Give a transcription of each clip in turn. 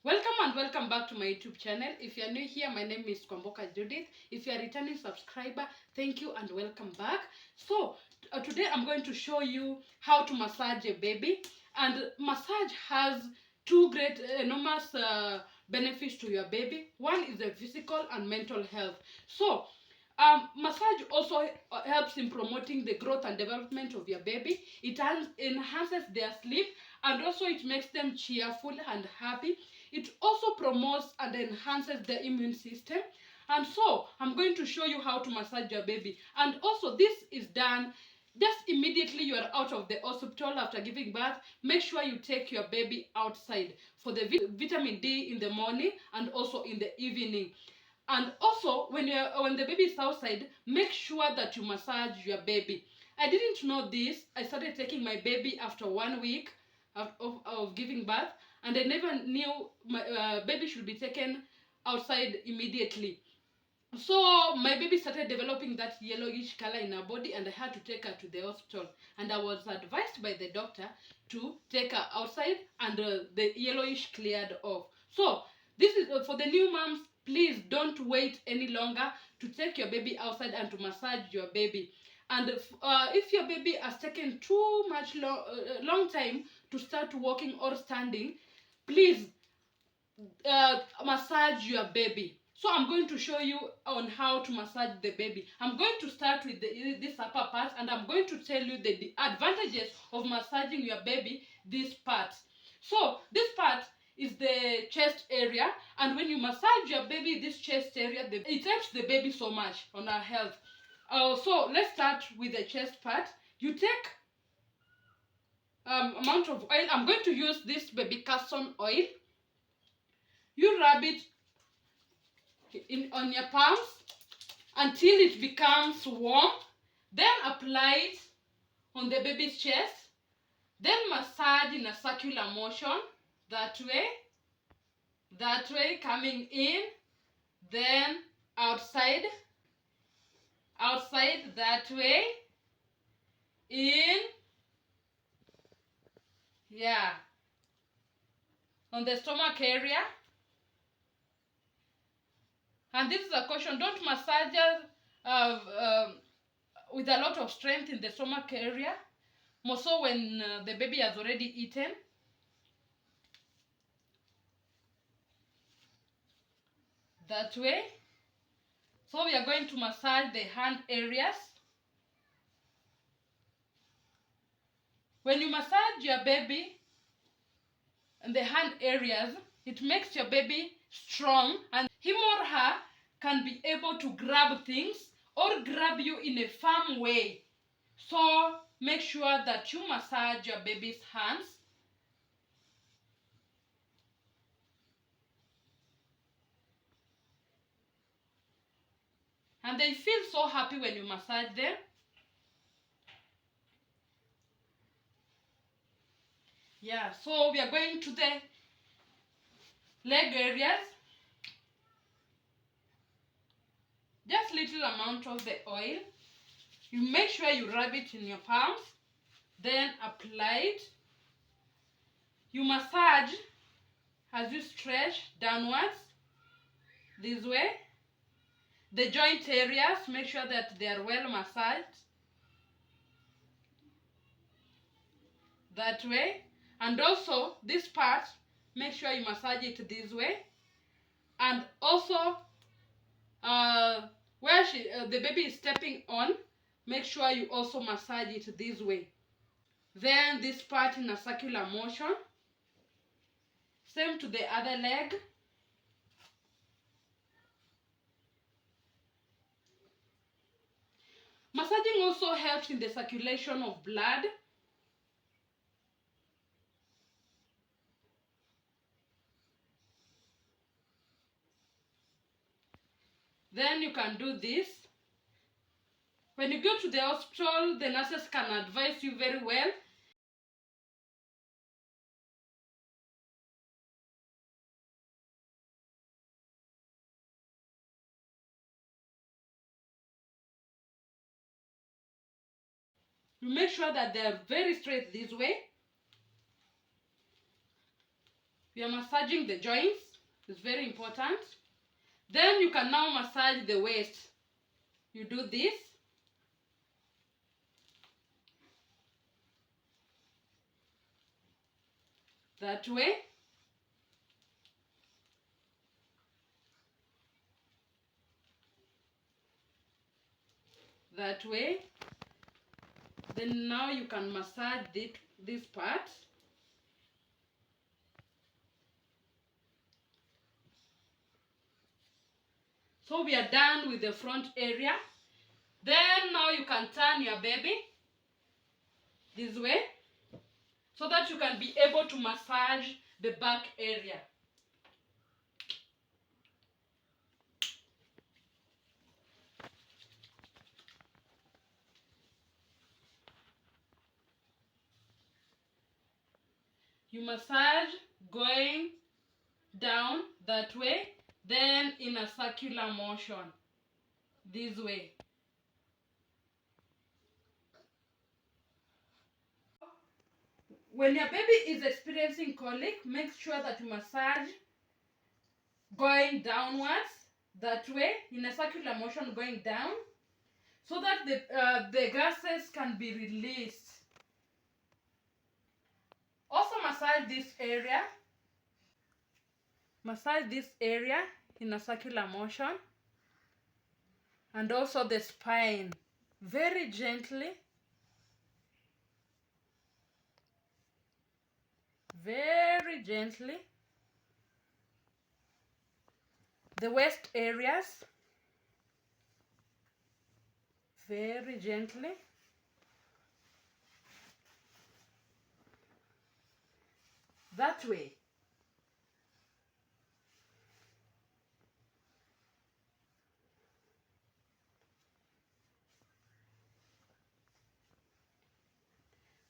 Welcome and welcome back to my YouTube channel. If you are new here, my name is Kwamboka Judith. If you are a returning subscriber, thank you and welcome back. So today I'm going to show you how to massage a baby. And massage has two great enormous benefits to your baby. One is the physical and mental health. So massage also helps in promoting the growth and development of your baby. It enhances their sleep, and also it makes them cheerful and happy. It also promotes and enhances the immune system. And so I'm going to show you how to massage your baby. And also this is done just immediately you are out of the hospital after giving birth. Make sure you take your baby outside for the vitamin D in the morning and also in the evening. And also when the baby is outside, make sure that you massage your baby. I didn't know this. I started taking my baby after 1 week of giving birth, and I never knew my baby should be taken outside immediately. So my baby started developing that yellowish color in her body, and I had to take her to the hospital. And I was advised by the doctor to take her outside, and the yellowish cleared off. So this is for the new moms. Please don't wait any longer to take your baby outside and to massage your baby. And if your baby has taken too much long time to start walking or standing, please massage your baby. So I'm going to show you on how to massage the baby. I'm going to start with this upper part, and I'm going to tell you the advantages of massaging your baby this part. So this part is the chest area, and when you massage your baby this chest area, it helps the baby so much on her health. So let's start with the chest part. You take amount of oil. I'm going to use this baby castor oil. You rub it on your palms until it becomes warm. Then apply it on the baby's chest. Then massage in a circular motion, that way, coming in, then outside, that way, in, yeah, on the stomach area. And this is a caution: don't massage with a lot of strength in the stomach area, more so when the baby has already eaten. That way. So we are going to massage the hand areas. When you massage your baby and the hand areas, it makes your baby strong, and him or her can be able to grab things or grab you in a firm way. So make sure that you massage your baby's hands. And they feel so happy when you massage them. Yeah, so we are going to the leg areas. Just little amount of the oil. You make sure you rub it in your palms, then apply it. You massage as you stretch downwards, this way. The joint areas, make sure that they are well massaged, that way. And also this part, make sure you massage it this way. And also where the baby is stepping on, make sure you also massage it this way. Then this part in a circular motion. Same to the other leg. Massaging also helps in the circulation of blood. Then you can do this. When you go to the hospital, the nurses can advise you very well. You make sure that they are very straight this way. We are massaging the joints. It's very important. Then you can now massage the waist. You do this. That way. That way. Then now you can massage this part. So we are done with the front area. Then now you can turn your baby this way so that you can be able to massage the back area. You massage going down that way, then in a circular motion this way. When your baby is experiencing colic, make sure that you massage going downwards that way in a circular motion going down so that the gases can be released. Also massage this area. Massage this area in a circular motion, and also the spine very gently. Very gently. The waist areas very gently. That way.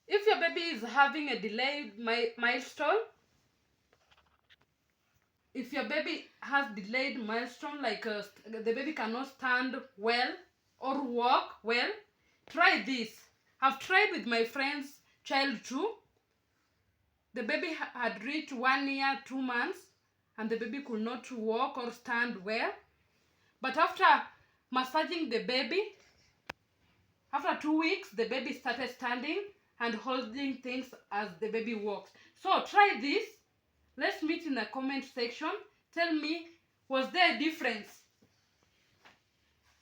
If your baby is having a delayed milestone, if your baby has delayed milestone, like the baby cannot stand well or walk well, try this. I've tried with my friend's child too. The baby had reached 1 year, 2 months, and the baby could not walk or stand well. But after massaging the baby, after 2 weeks, the baby started standing and holding things as the baby walks. So try this. Let's meet in the comment section. Tell me, was there a difference?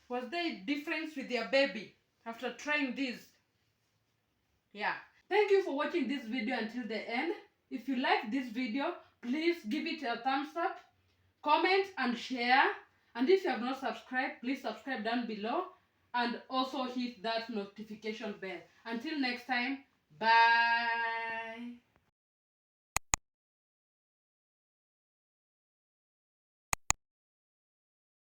Was there a difference with your baby after trying this? Yeah. Thank you for watching this video until the end. If you like this video, please give it a thumbs up, comment and share. And if you have not subscribed, please subscribe down below and also hit that notification bell. Until next time, bye.